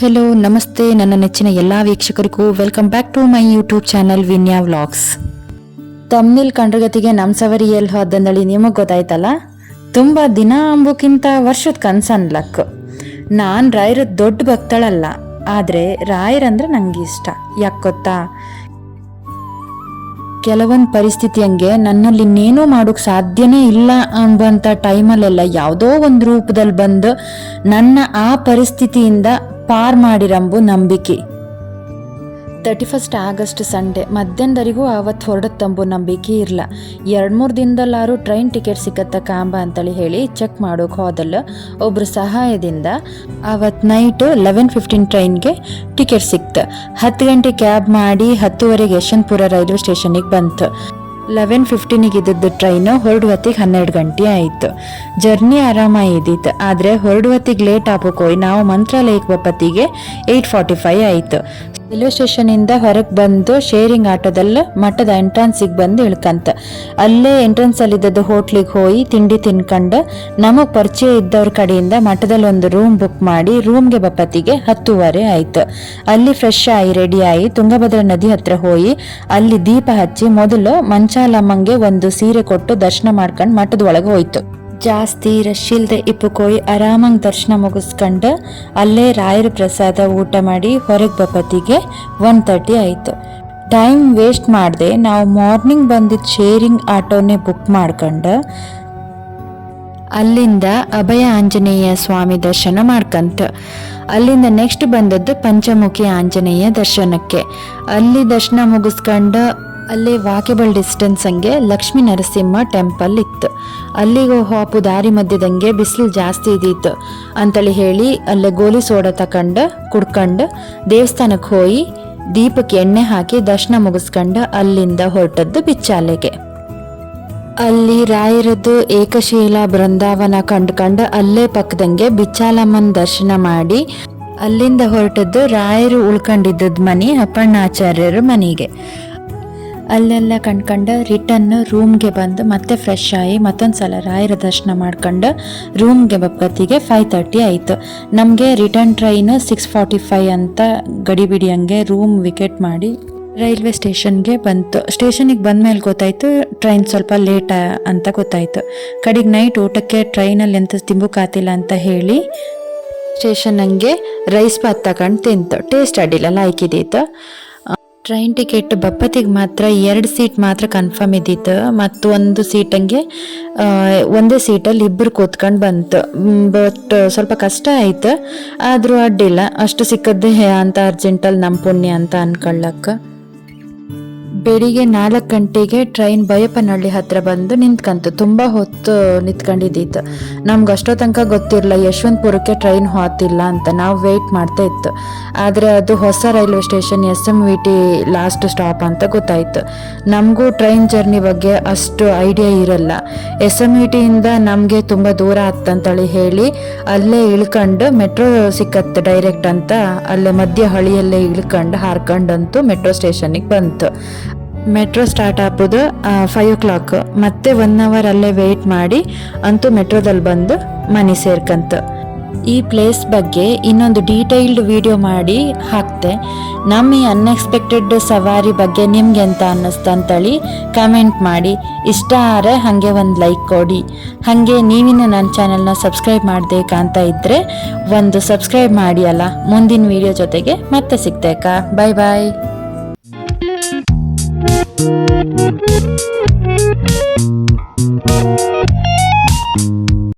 Hello ನಮಸ್ತೆ ನನ್ನ ನೆಚ್ಚಿನ ಎಲ್ಲ ವೀಕ್ಷಕರಿಗೂ welcome back to my YouTube channel Vinya vlogs. ತಮ್ನಿಲ್ ಕಂಡ್ರಗತಿಗೆ ನಮ್ಮ ಸವರಿ ಎಲ್ಲಿ ಹೋದಂದಳಿ ನಿಮಗೆ ಗೊತ್ತಾಯ್ತಲ್ಲ. ತುಂಬ ದಿನ ಅಂಬುಕ್ಕಿಂತ ವರ್ಷದ ಕನ್ಸನ್ಲಕ್. ನಾನು ರಾಯರ ದೊಡ್ಡ ಭಕ್ತಳಲ್ಲ, ಆದರೆ ರಾಯರಂದ್ರೆ ನಂಗೆ ಇಷ್ಟ. ಯಾಕೆ ಗೊತ್ತಾ, ಕೆಲವೊಂದು ಪರಿಸ್ಥಿತಿ ಹಂಗೆ ನನ್ನಲ್ಲಿ ಇನ್ನೇನೂ ಮಾಡೋಕ್ಕೆ ಸಾಧ್ಯನೇ ಇಲ್ಲ ಅಂಬಂಥ ಟೈಮಲ್ಲೆಲ್ಲ ಯಾವುದೋ ಒಂದು ರೂಪದಲ್ಲಿ ಬಂದು ನನ್ನ ಆ ಪರಿಸ್ಥಿತಿಯಿಂದ ಪಾರ್ ಮಾಡಿರಂಬು ನಂಬಿಕೆ. 31 ಆಗಸ್ಟ್ ಸಂಡೇ ಮಧ್ಯಾಹ್ನದವರೆಗೂ ಆವತ್ತು ಹೊರಡತ್ತಂಬು ನಂಬಿಕೆ ಇರಲ್ಲ. 2-3 ದಿನದಲ್ಲಾರು ಟ್ರೈನ್ ಟಿಕೆಟ್ ಸಿಕ್ಕತ್ತ ಕಾಂಬ ಅಂತೇಳಿ ಹೇಳಿ ಚೆಕ್ ಮಾಡೋಕೆ ಹೋದಲ್ಲ. ಒಬ್ಬರ ಸಹಾಯದಿಂದ ಆವತ್ತು ನೈಟ್ 11:15 ಟ್ರೈನ್ಗೆ ಟಿಕೆಟ್ ಸಿಕ್ತು. 10 ಗಂಟೆ ಕ್ಯಾಬ್ ಮಾಡಿ 10:30 ಯಶವಂತಪುರ ರೈಲ್ವೆ ಸ್ಟೇಷನಿಗೆ ಬಂತು. 11:15 ಇದ್ದದ್ದು ಟ್ರೈನು ಹೊರಡು ಹೊತ್ತಿಗೆ 12 ಗಂಟೆ ಆಯಿತು. ಜರ್ನಿ ಆರಾಮಾಗಿ ಇದ್ದಿತ್ತು, ಆದರೆ ಹೊರಡು ಹೊತ್ತಿಗೆ ಲೇಟ್ ಆಗೋಕೋಯ್ ನಾವು ಮಂತ್ರಾಲಯಕ್ಕೆ ಬಪ್ಪತ್ತಿಗೆ 8:45 ಆಯಿತು. ರೈಲ್ವೆ ಸ್ಟೇಷನಿಂದ ಹೊರಗೆ ಬಂದು ಶೇರಿಂಗ್ ಆಟೋದಲ್ಲಿ ಮಠದ ಎಂಟ್ರೆನ್ಸಿಗೆ ಬಂದು ಇಳ್ಕಂತ ಅಲ್ಲೇ ಎಂಟ್ರೆನ್ಸಲ್ಲಿದ್ದದ್ದು ಹೋಟ್ಲಿಗೆ ಹೋಗಿ ತಿಂಡಿ ತಿನ್ಕೊಂಡು ನಮಗೆ ಪರಿಚಯ ಇದ್ದವ್ರ ಕಡೆಯಿಂದ ಮಠದಲ್ಲಿ ಒಂದು ರೂಮ್ ಬುಕ್ ಮಾಡಿ ರೂಮ್ಗೆ ಬಪ್ಪತ್ತಿಗೆ 10:30 ಆಯಿತು. ಅಲ್ಲಿ ಫ್ರೆಶ್ ಆಗಿ ರೆಡಿ ಆಗಿ ತುಂಗಭದ್ರಾ ನದಿ ಹತ್ರ ಹೋಗಿ ಅಲ್ಲಿ ದೀಪ ಹಚ್ಚಿ ಮೊದಲು ಮಂಚಾಲಮ್ಮಂಗೆ ಒಂದು ಸೀರೆ ಕೊಟ್ಟು ದರ್ಶನ ಮಾಡ್ಕೊಂಡು ಮಠದ ಒಳಗೆ ಹೋಯ್ತು. ಜಾಸ್ತಿ ರಶ್ ಇಲ್ದೆ ಇಪ್ಪುಕೋಯಿ ಆರಾಮಾಗಿ ದರ್ಶನ ಮುಗಿಸ್ಕೊಂಡು ಅಲ್ಲೇ ರಾಯರ ಪ್ರಸಾದ ಊಟ ಮಾಡಿ ಹೊರಗೆ ಬಪ್ಪತ್ತಿಗೆ 1:30 ಆಯಿತು. ಟೈಮ್ ವೇಸ್ಟ್ ಮಾಡದೆ ನಾವು ಮಾರ್ನಿಂಗ್ ಬಂದಿದ್ದ ಶೇರಿಂಗ್ ಆಟೋನೇ ಬುಕ್ ಮಾಡ್ಕೊಂಡು ಅಲ್ಲಿಂದ ಅಭಯ ಆಂಜನೇಯ ಸ್ವಾಮಿ ದರ್ಶನ ಮಾಡ್ಕಂತ ಅಲ್ಲಿಂದ ನೆಕ್ಸ್ಟ್ ಬಂದದ್ದು ಪಂಚಮುಖಿ ಆಂಜನೇಯ ದರ್ಶನಕ್ಕೆ. ಅಲ್ಲಿ ದರ್ಶನ ಮುಗಿಸ್ಕೊಂಡು ಅಲ್ಲೇ ವಾಕೆಬಲ್ ಡಿಸ್ಟೆನ್ಸ್ ಹಂಗೆ ಲಕ್ಷ್ಮೀ ನರಸಿಂಹ ಟೆಂಪಲ್ ಇತ್ತು. ಅಲ್ಲಿಗೆ ಹಾಪು ದಾರಿ ಮಧ್ಯದಂಗೆ ಬಿಸಿಲು ಜಾಸ್ತಿ ಇದ್ದಿತ್ತು ಅಂತೇಳಿ ಹೇಳಿ ಅಲ್ಲೇ ಗೋಲಿ ಸೋಡಾ ತಕೊಂಡು ಕುಡ್ಕೊಂಡು ದೇವಸ್ಥಾನಕ್ಕೆ ಹೋಗಿ ದೀಪಕ್ಕೆ ಎಣ್ಣೆ ಹಾಕಿ ದರ್ಶನ ಮುಗಿಸ್ಕೊಂಡು ಅಲ್ಲಿಂದ ಹೊರಟದ್ದು ಬಿಚ್ಚಾಲೆಗೆ. ಅಲ್ಲಿ ರಾಯರದ್ದು ಏಕಶೀಲ ಬೃಂದಾವನ ಕಂಡ್ಕೊಂಡು ಅಲ್ಲೇ ಪಕ್ಕದಂಗೆ ಬಿಚ್ಚಾಲಮ್ಮನ ದರ್ಶನ ಮಾಡಿ ಅಲ್ಲಿಂದ ಹೊರಟದ್ದು ರಾಯರು ಉಳ್ಕೊಂಡಿದ್ದದ ಮನೆ ಅಪ್ಪಣ್ಣಾಚಾರ್ಯರ ಮನೆಗೆ. ಅಲ್ಲೆಲ್ಲ ಕಂಡ್ಕೊಂಡು ರಿಟರ್ನ್ ರೂಮ್ಗೆ ಬಂದು ಮತ್ತೆ ಫ್ರೆಶ್ ಆಗಿ ಮತ್ತೊಂದು ಸಲ ರಾಯರ ದರ್ಶನ ಮಾಡ್ಕೊಂಡು ರೂಮ್ಗೆ ಬಪ್ಪತ್ತಿಗೆ 5:30 ಆಯಿತು. ನಮಗೆ ರಿಟರ್ನ್ ಟ್ರೈನ್ 6:45 ಅಂತ ಗಡಿಬಿಡಿ ಹಂಗೆ ರೂಮ್ ವಿಕೆಟ್ ಮಾಡಿ ರೈಲ್ವೆ ಸ್ಟೇಷನ್ಗೆ ಬಂತು. ಸ್ಟೇಷನಿಗೆ ಬಂದಮೇಲೆ ಗೊತ್ತಾಯಿತು ಟ್ರೈನ್ ಸ್ವಲ್ಪ ಲೇಟ್ ಅಂತ ಗೊತ್ತಾಯಿತು. ಕಡೆಗೆ ನೈಟ್ ಊಟಕ್ಕೆ ಟ್ರೈನಲ್ಲಿ ಎಂತ ತಿಂಬುಕಾತಿಲ್ಲ ಅಂತ ಹೇಳಿ ಸ್ಟೇಷನ್ ಹಂಗೆ ರೈಸ್ ಬಾತ್ ತಗೊಂಡು ತಿಂತು. ಟೇಸ್ಟ್ ಅಡ್ಡಿಲ್ಲ, ಲಾಯ್ಕಿದ್ದಿತ್ತು. ಟ್ರೈನ್ ಟಿಕೆಟ್ ಬಪ್ಪತ್ತಿಗೆ ಮಾತ್ರ 2 ಸೀಟ್ ಮಾತ್ರ ಕನ್ಫರ್ಮ್ ಇದ್ದಿತ್ತು ಮತ್ತು ಒಂದು ಸೀಟಂಗೆ ಒಂದೇ ಸೀಟಲ್ಲಿ ಇಬ್ಬರು ಕೂತ್ಕೊಂಡು ಬಂತು. ಬಟ್ ಸ್ವಲ್ಪ ಕಷ್ಟ ಆಯ್ತು, ಆದರೂ ಅಡ್ಡಿಲ್ಲ. ಅಷ್ಟು ಸಿಕ್ಕದ್ದೇ ಅಂತ ಅರ್ಜೆಂಟಲ್ಲಿ ನಮ್ಮ ಪುಣ್ಯ ಅಂತ ಅನ್ಕೊಳ್ಳಕ್ಕೆ. ಬೆಳಿಗ್ಗೆ 4 ಗಂಟೆಗೆ ಟ್ರೈನ್ ಬೈಯಪ್ಪನಹಳ್ಳಿ ಹತ್ರ ಬಂದು ನಿಂತ್ಕಂತು. ತುಂಬ ಹೊತ್ತು ನಿಂತ್ಕೊಂಡಿದ್ದಿತ್ತು. ನಮ್ಗೆ ಅಷ್ಟೋ ತನಕ ಗೊತ್ತಿರಲಿಲ್ಲ ಯಶವಂತಪುರಕ್ಕೆ ಟ್ರೈನ್ ಹೋಗ್ತಿಲ್ಲ ಅಂತ. ನಾವು ವೆಯ್ಟ್ ಮಾಡ್ತಾ ಇತ್ತು. ಆದರೆ ಅದು ಹೊಸ railway station SMVT last stop ಅಂತ ಗೊತ್ತಾಯಿತು. ನಮಗೂ ಟ್ರೈನ್ ಜರ್ನಿ ಬಗ್ಗೆ ಅಷ್ಟು ಐಡಿಯಾ ಇರಲ್ಲ. SMVTಯಿಂದ ನಮಗೆ ತುಂಬ ದೂರ ಆತ್ತಂತೇಳಿ ಹೇಳಿ ಅಲ್ಲೇ ಇಳ್ಕೊಂಡು ಮೆಟ್ರೋ ಸಿಕ್ಕತ್ತೆ ಡೈರೆಕ್ಟ್ ಅಂತ ಅಲ್ಲೇ ಮಧ್ಯ ಹಳಿಯಲ್ಲೇ ಇಳ್ಕೊಂಡು ಹಾರ್ಕೊಂಡಂತೂ ಮೆಟ್ರೋ ಸ್ಟೇಷನಿಗೆ ಬಂತು. ಮೆಟ್ರೋ ಸ್ಟಾರ್ಟ್ ಆಗೋದು 5 o'clock. ಮತ್ತೆ 1 hour ಅಲ್ಲೇ ವೆಯ್ಟ್ ಮಾಡಿ ಅಂತೂ ಮೆಟ್ರೋದಲ್ಲಿ ಬಂದು ಮನೆ ಸೇರ್ಕಂತ. ಈ ಪ್ಲೇಸ್ ಬಗ್ಗೆ ಇನ್ನೊಂದು ಡೀಟೈಲ್ಡ್ ವಿಡಿಯೋ ಮಾಡಿ ಹಾಕ್ತೆ. ನಮ್ಮ ಈ ಅನ್ಎಕ್ಸ್ಪೆಕ್ಟೆಡ್ ಸವಾರಿ ಬಗ್ಗೆ ನಿಮ್ಗೆ ಎಂತ ಅನ್ನಿಸ್ತು ಅಂತೇಳಿ ಕಮೆಂಟ್ ಮಾಡಿ. ಇಷ್ಟ ಆದರೆ ಹಾಗೆ ಒಂದು ಲೈಕ್ ಕೊಡಿ. ಹಾಗೆ ನೀವಿನ್ನು ನನ್ನ ಚಾನಲ್ನ ಸಬ್ಸ್ಕ್ರೈಬ್ ಮಾಡದೆ ಕಾಣ್ತಾ ಇದ್ದರೆ ಒಂದು ಸಬ್ಸ್ಕ್ರೈಬ್ ಮಾಡಿ ಅಲ್ಲ. ಮುಂದಿನ ವಿಡಿಯೋ ಜೊತೆಗೆ ಮತ್ತೆ ಸಿಗ್ತೇಕಾ. ಬಾಯ್ ಬಾಯ್. Thank you.